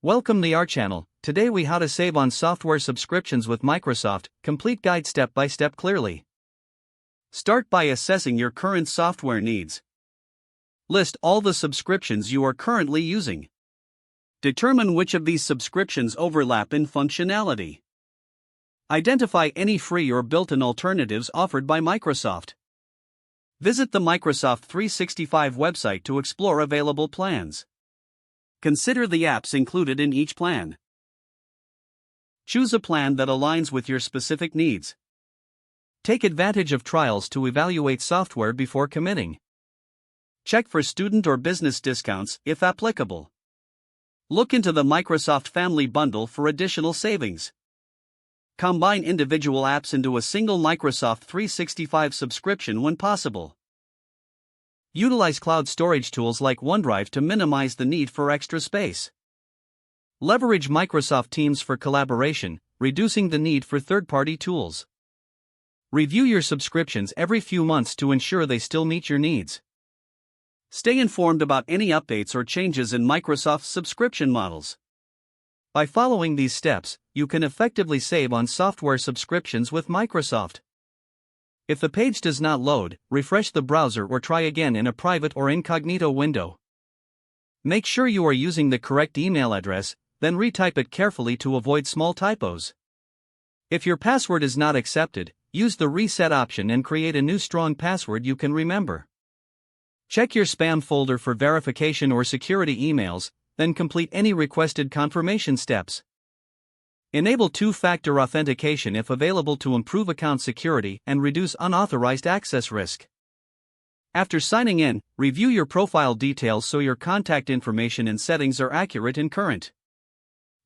Welcome to our channel. Today we how to save on software subscriptions with Microsoft, complete guide step by step clearly. Start by assessing your current software needs. List all the subscriptions you are currently using. Determine which of these subscriptions overlap in functionality. Identify any free or built-in alternatives offered by Microsoft. Visit the Microsoft 365 website to explore available plans. Consider the apps included in each plan. Choose a plan that aligns with your specific needs. Take advantage of trials to evaluate software before committing. Check for student or business discounts, if applicable. Look into the Microsoft Family Bundle for additional savings. Combine individual apps into a single Microsoft 365 subscription when possible. Utilize cloud storage tools like OneDrive to minimize the need for extra space. Leverage Microsoft Teams for collaboration, reducing the need for third-party tools. Review your subscriptions every few months to ensure they still meet your needs. Stay informed about any updates or changes in Microsoft's subscription models. By following these steps, you can effectively save on software subscriptions with Microsoft. If the page does not load, refresh the browser or try again in a private or incognito window. Make sure you are using the correct email address, then retype it carefully to avoid small typos. If your password is not accepted, use the reset option and create a new strong password you can remember. Check your spam folder for verification or security emails, then complete any requested confirmation steps. Enable two-factor authentication if available to improve account security and reduce unauthorized access risk. After signing in, review your profile details so your contact information and settings are accurate and current.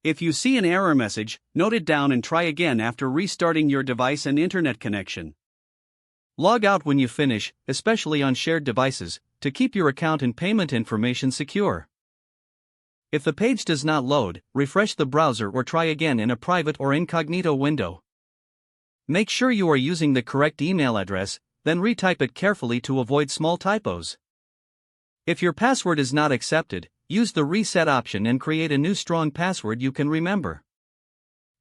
If you see an error message, note it down and try again after restarting your device and internet connection. Log out when you finish, especially on shared devices, to keep your account and payment information secure. If the page does not load, refresh the browser or try again in a private or incognito window. Make sure you are using the correct email address, then retype it carefully to avoid small typos. If your password is not accepted, use the reset option and create a new strong password you can remember.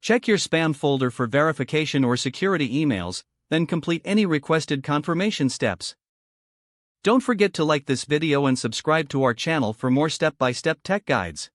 Check your spam folder for verification or security emails, then complete any requested confirmation steps. Don't forget to like this video and subscribe to our channel for more step-by-step tech guides.